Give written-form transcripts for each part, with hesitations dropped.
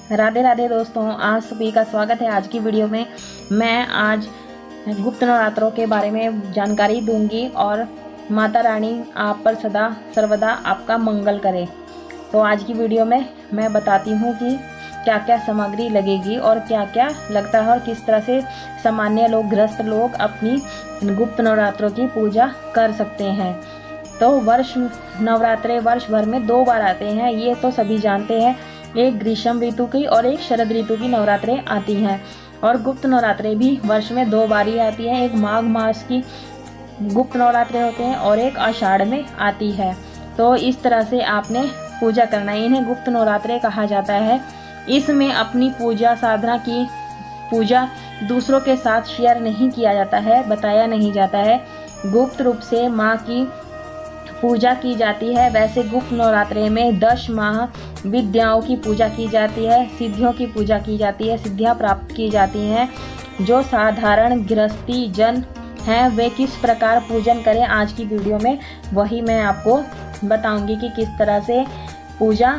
राधे राधे दोस्तों, आप सभी का स्वागत है आज की वीडियो में। मैं आज गुप्त नवरात्रों के बारे में जानकारी दूंगी और माता रानी आप पर सदा सर्वदा आपका मंगल करे। तो आज की वीडियो में मैं बताती हूँ कि क्या क्या सामग्री लगेगी और क्या क्या लगता है और किस तरह से सामान्य लोग, गृहस्थ लोग अपनी गुप्त नवरात्रों की पूजा कर सकते हैं। तो नवरात्रे वर्ष भर में 2 बार आते हैं, ये तो सभी जानते हैं। एक ग्रीष्म ऋतु की और एक शरद ऋतु की नवरात्रे आती हैं और गुप्त नवरात्रे भी वर्ष में 2 बार ही आती हैं। एक माघ मास की गुप्त नवरात्रे होते हैं और एक आषाढ़ में आती है। तो इस तरह से आपने पूजा करना है। इन्हें गुप्त नवरात्रे कहा जाता है। इसमें अपनी पूजा साधना की पूजा दूसरों के साथ शेयर नहीं किया जाता है, बताया नहीं जाता है। गुप्त रूप से माँ की पूजा की जाती है। वैसे गुप्त नवरात्रे में 10 माह विद्याओं की पूजा की जाती है, सिद्धियों की पूजा की जाती है, सिद्धियां प्राप्त की जाती हैं। जो साधारण गृहस्थी जन हैं वे किस प्रकार पूजन करें, आज की वीडियो में वही मैं आपको बताऊंगी कि किस तरह से पूजा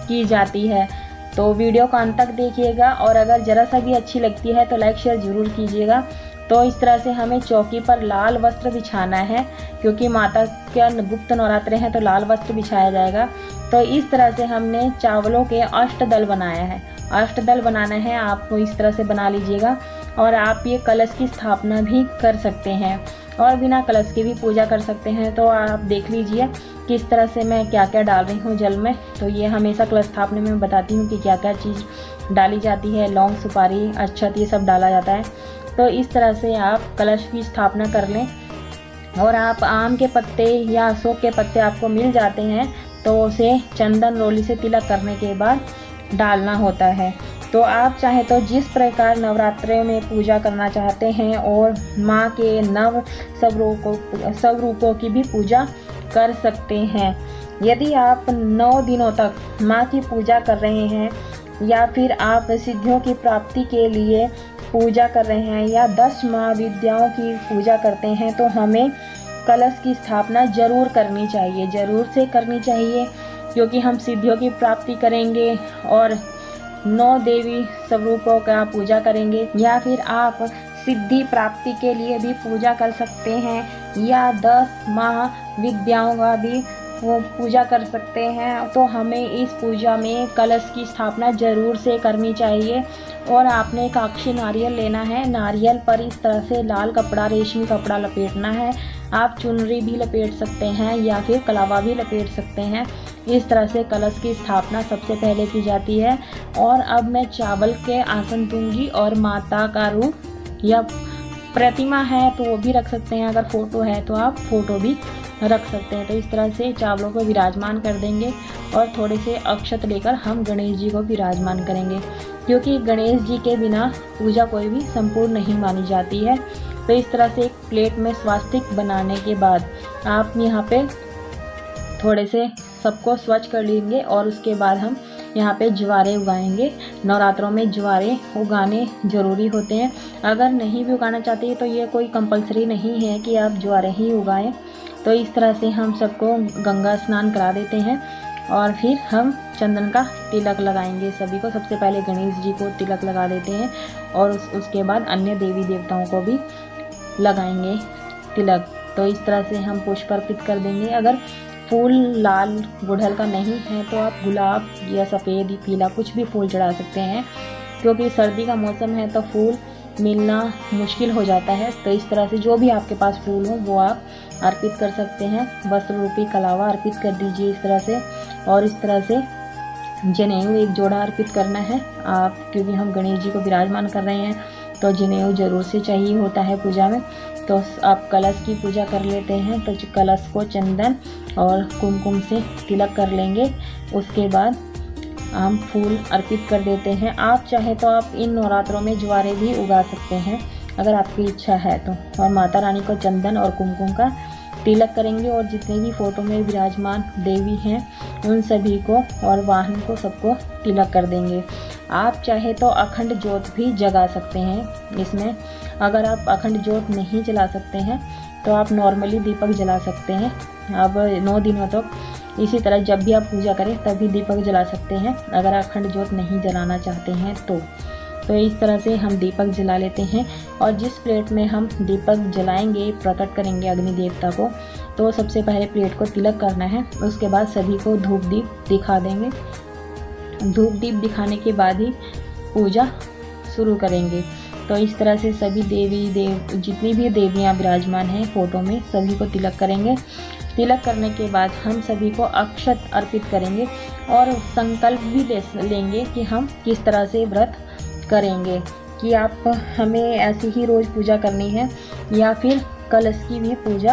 की जाती है। तो वीडियो को अंत तक देखिएगा और अगर ज़रा सा भी अच्छी लगती है तो लाइक शेयर ज़रूर कीजिएगा। तो इस तरह से हमें चौकी पर लाल वस्त्र बिछाना है, क्योंकि माता के गुप्त नवरात्रे हैं तो लाल वस्त्र बिछाया जाएगा। तो इस तरह से हमने चावलों के अष्टदल बनाया है। अष्टदल बनाना है, आपको इस तरह से बना लीजिएगा। और आप ये कलश की स्थापना भी कर सकते हैं और बिना कलश के भी पूजा कर सकते हैं। तो आप देख लीजिए किस तरह से मैं क्या क्या डाल रही हूँ जल में। तो ये हमेशा कलश स्थापना में बताती हूँ कि क्या क्या चीज़ डाली जाती है। लौंग, सुपारी, अक्षत, ये सब डाला जाता है। तो इस तरह से आप कलश की स्थापना कर लें। और आप आम के पत्ते या अशोक के पत्ते आपको मिल जाते हैं तो उसे चंदन रोली से तिलक करने के बाद डालना होता है। तो आप चाहे तो जिस प्रकार नवरात्रे में पूजा करना चाहते हैं और माँ के नव स्वरूपों की भी पूजा कर सकते हैं। यदि आप 9 दिनों तक माँ की पूजा कर रहे हैं या फिर आप सिद्धियों की प्राप्ति के लिए पूजा कर रहे हैं या 10 माह विद्याओं की पूजा करते हैं तो हमें कलश की स्थापना जरूर करनी चाहिए, जरूर से करनी चाहिए, क्योंकि हम सिद्धियों की प्राप्ति करेंगे और 9 देवी स्वरूपों का पूजा करेंगे। या फिर आप सिद्धि प्राप्ति के लिए भी पूजा कर सकते हैं या 10 माह विद्याओं का भी वो पूजा कर सकते हैं। तो हमें इस पूजा में कलश की स्थापना जरूर से करनी चाहिए। और आपने एक अक्षय नारियल लेना है। नारियल पर इस तरह से लाल कपड़ा, रेशमी कपड़ा लपेटना है। आप चुनरी भी लपेट सकते हैं या फिर कलावा भी लपेट सकते हैं। इस तरह से कलश की स्थापना सबसे पहले की जाती है। और अब मैं चावल के आसन दूंगी और माता का रूप या प्रतिमा है तो वो भी रख सकते हैं, अगर फोटो है तो आप फोटो भी रख सकते हैं। तो इस तरह से चावलों को विराजमान कर देंगे और थोड़े से अक्षत लेकर हम गणेश जी को विराजमान करेंगे, क्योंकि गणेश जी के बिना पूजा कोई भी संपूर्ण नहीं मानी जाती है। तो इस तरह से एक प्लेट में स्वास्तिक बनाने के बाद आप यहाँ पे थोड़े से सबको स्वच्छ कर लेंगे और उसके बाद हम यहाँ पे ज्वारे उगाएंगे। नवरात्रों में ज्वारे उगाने ज़रूरी होते हैं। अगर नहीं भी उगाना चाहते तो ये कोई कंपलसरी नहीं है कि आप ज्वारे ही उगाएं। तो इस तरह से हम सबको गंगा स्नान करा देते हैं और फिर हम चंदन का तिलक लगाएंगे सभी को। सबसे पहले गणेश जी को तिलक लगा देते हैं और उसके बाद अन्य देवी देवताओं को भी लगाएंगे तिलक। तो इस तरह से हम पुष्प अर्पित कर देंगे। अगर फूल लाल गुड़हल का नहीं है तो आप गुलाब या सफ़ेद पीला कुछ भी फूल चढ़ा सकते हैं, क्योंकि सर्दी का मौसम है तो फूल मिलना मुश्किल हो जाता है। तो इस तरह से जो भी आपके पास फूल हो वो आप अर्पित कर सकते हैं। वस्त्र रूपी कलावा अर्पित कर दीजिए इस तरह से। और इस तरह से जनेऊ एक जोड़ा अर्पित करना है आप, क्योंकि हम गणेश जी को विराजमान कर रहे हैं तो जनेऊ जरूर से चाहिए होता है पूजा में। तो आप कलश की पूजा कर लेते हैं तो कलश को चंदन और कुमकुम से तिलक कर लेंगे। उसके बाद हम फूल अर्पित कर देते हैं। आप चाहे तो आप इन नवरात्रों में ज्वारे भी उगा सकते हैं अगर आपकी इच्छा है तो। और माता रानी को चंदन और कुमकुम का तिलक करेंगे और जितने भी फोटो में विराजमान देवी हैं उन सभी को और वाहन को सबको तिलक कर देंगे। आप चाहे तो अखंड ज्योत भी जगा सकते हैं इसमें। अगर आप अखंड ज्योत नहीं जला सकते हैं तो आप नॉर्मली दीपक जला सकते हैं। अब 9 दिनों तक इसी तरह जब भी आप पूजा करें तभी दीपक जला सकते हैं, अगर अखंड ज्योत नहीं जलाना चाहते हैं तो इस तरह से हम दीपक जला लेते हैं। और जिस प्लेट में हम दीपक जलाएंगे, प्रकट करेंगे अग्नि देवता को, तो सबसे पहले प्लेट को तिलक करना है। उसके बाद सभी को धूप दीप दिखा देंगे। धूप दीप दिखाने के बाद ही पूजा शुरू करेंगे। तो इस तरह से सभी जितनी भी देवियाँ विराजमान हैं फोटो में, सभी को तिलक करेंगे। तिलक करने के बाद हम सभी को अक्षत अर्पित करेंगे और संकल्प भी लेंगे कि हम किस तरह से व्रत करेंगे, कि आप हमें ऐसी ही रोज़ पूजा करनी है या फिर कलश की भी पूजा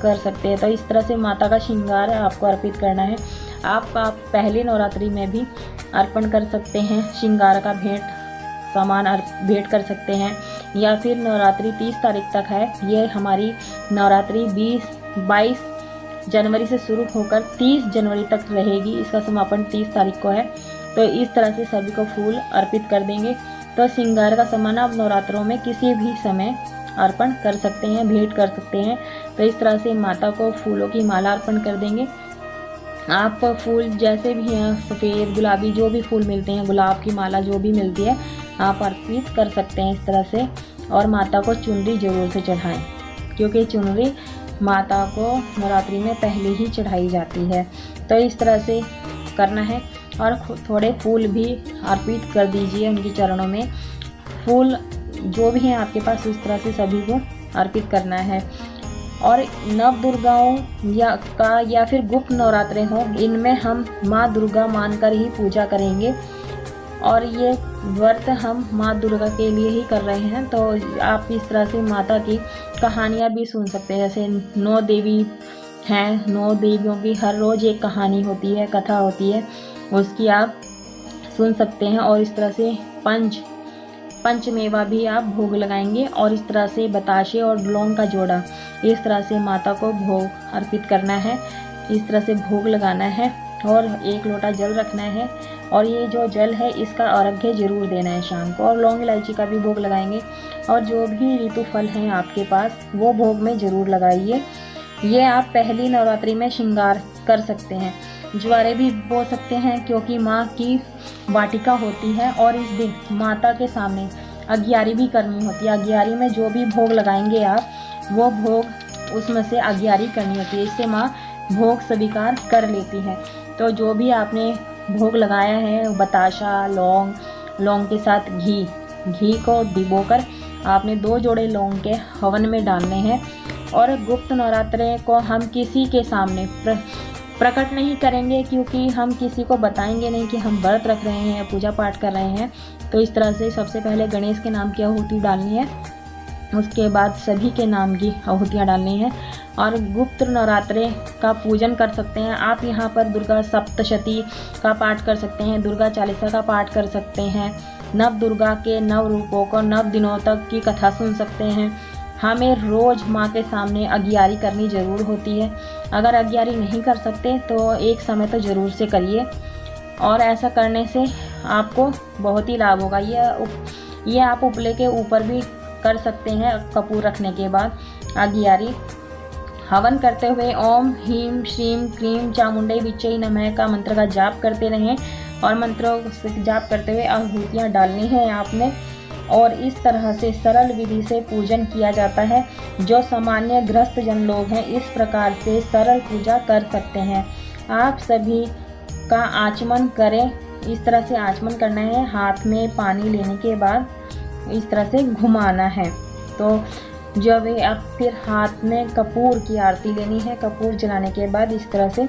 कर सकते हैं। तो इस तरह से माता का श्रृंगार आपको अर्पित करना है। आप पहले नवरात्रि में भी अर्पण कर सकते हैं, श्रृंगार का भेंट कर सकते हैं, या फिर नवरात्रि 30 तारीख तक है। ये हमारी नवरात्रि 22 जनवरी से शुरू होकर 30 जनवरी तक रहेगी। इसका समापन 30 तारीख को है। तो इस तरह से सभी को फूल अर्पित कर देंगे। तो श्रृंगार का सामान आप नवरात्रों में किसी भी समय अर्पण कर सकते हैं, भेंट कर सकते हैं। तो इस तरह से माता को फूलों की माला अर्पण कर देंगे। आप फूल जैसे भी हैं, सफ़ेद गुलाबी जो भी फूल मिलते हैं, गुलाब की माला जो भी मिलती है, आप अर्पित कर सकते हैं इस तरह से। और माता को चुनरी ज़रूर से चढ़ाएं, क्योंकि चुनरी माता को नवरात्रि में पहले ही चढ़ाई जाती है। तो इस तरह से करना है। और थोड़े फूल भी अर्पित कर दीजिए उनके चरणों में। फूल जो भी हैं आपके पास, इस तरह से सभी को अर्पित करना है। और नव दुर्गाओं या फिर गुप्त नवरात्रे हों, इनमें हम माँ दुर्गा मानकर ही पूजा करेंगे। और ये व्रत हम माँ दुर्गा के लिए ही कर रहे हैं। तो आप इस तरह से माता की कहानियाँ भी सुन सकते हैं। जैसे 9 देवी हैं, 9 देवियों की हर रोज़ एक कहानी होती है, कथा होती है, उसकी आप सुन सकते हैं। और इस तरह से पंचमेवा भी आप भोग लगाएंगे। और इस तरह से बताशे और लौंग का जोड़ा, इस तरह से माता को भोग अर्पित करना है। इस तरह से भोग लगाना है और 1 लोटा जल रखना है। और ये जो जल है इसका अर्घ्य जरूर देना है शाम को। और लौंग इलायची का भी भोग लगाएंगे। और जो भी ऋतु फल हैं आपके पास, वो भोग में ज़रूर लगाइए। ये आप पहली नवरात्रि में श्रृंगार कर सकते हैं। ज्वारे भी बो सकते हैं, क्योंकि माँ की वाटिका होती है और इस दिन माता के सामने अगियारी भी करनी होती है। अगियारी में जो भी भोग लगाएंगे आप, वो भोग उसमें से अगियारी करनी होती है। इससे माँ भोग स्वीकार कर लेती है। तो जो भी आपने भोग लगाया है, बताशा, लौंग के साथ घी को डिबोकर आपने 2 जोड़े लौंग के हवन में डालने हैं। और गुप्त नवरात्रे को हम किसी के सामने प्रकट नहीं करेंगे, क्योंकि हम किसी को बताएंगे नहीं कि हम व्रत रख रहे हैं, पूजा पाठ कर रहे हैं। तो इस तरह से सबसे पहले गणेश के नाम की आहुति डालनी है, उसके बाद सभी के नाम की आहुतियाँ डालनी है। और गुप्त नवरात्रे का पूजन कर सकते हैं आप। यहाँ पर दुर्गा सप्तशती का पाठ कर सकते हैं, दुर्गा चालीसा का पाठ कर सकते हैं, नव दुर्गा के 9 रूपों को 9 दिनों तक की कथा सुन सकते हैं। हमें रोज़ माँ के सामने अगियारी करनी ज़रूर होती है। अगर अगियारी नहीं कर सकते तो एक समय तो ज़रूर से करिए। और ऐसा करने से आपको बहुत ही लाभ होगा। ये आप उपले के ऊपर भी कर सकते हैं। कपूर रखने के बाद अगियारी हवन करते हुए ओम ह्रीं श्रीं क्रीं चामुंडई विच्चई नमः का मंत्र का जाप करते रहें। और मंत्रों से जाप करते हुए आहुतियाँ डालनी है आपने। और इस तरह से सरल विधि से पूजन किया जाता है। जो सामान्य गृहस्थ जन लोग हैं, इस प्रकार से सरल पूजा कर सकते हैं। आप सभी का आचमन करें। इस तरह से आचमन करना है। हाथ में पानी लेने के बाद इस तरह से घुमाना है। तो जब आप फिर हाथ में कपूर की आरती लेनी है। कपूर जलाने के बाद इस तरह से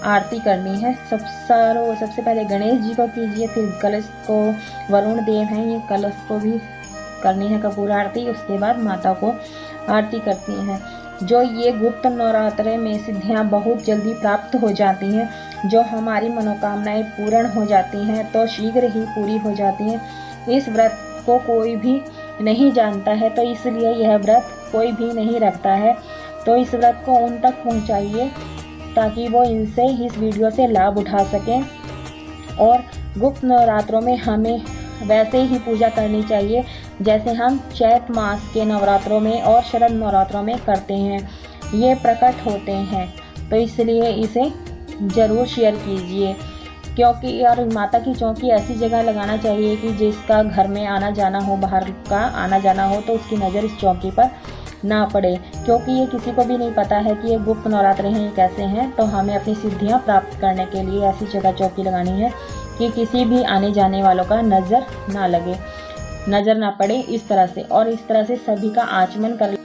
आरती करनी है। सबसे पहले गणेश जी को कीजिए, फिर कलश को, वरुण देव हैं ये, कलश को भी करनी है कपूर आरती। उसके बाद माता को आरती करती हैं। जो ये गुप्त नवरात्रे में सिद्धियाँ बहुत जल्दी प्राप्त हो जाती हैं। जो हमारी मनोकामनाएं पूर्ण हो जाती हैं तो शीघ्र ही पूरी हो जाती हैं। इस व्रत को कोई भी नहीं जानता है, तो इसलिए यह व्रत कोई भी नहीं रखता है। तो इस व्रत को उन तक पहुँचाइए ताकि वो इनसे इस वीडियो से लाभ उठा सकें। और गुप्त नवरात्रों में हमें वैसे ही पूजा करनी चाहिए जैसे हम चैत मास के नवरात्रों में और शरद नवरात्रों में करते हैं। ये प्रकट होते हैं। तो इसलिए इसे ज़रूर शेयर कीजिए, क्योंकि यार माता की चौकी ऐसी जगह लगाना चाहिए कि जिसका घर में आना जाना हो, बाहर का आना जाना हो, तो उसकी नज़र इस चौकी पर ना पड़े, क्योंकि ये किसी को भी नहीं पता है कि ये गुप्त नवरात्रे हैं, ये कैसे हैं। तो हमें अपनी सिद्धियां प्राप्त करने के लिए ऐसी जगह चौकी लगानी है कि किसी भी आने जाने वालों का नज़र ना लगे, नज़र ना पड़े इस तरह से, और इस तरह से सभी का आचमन कर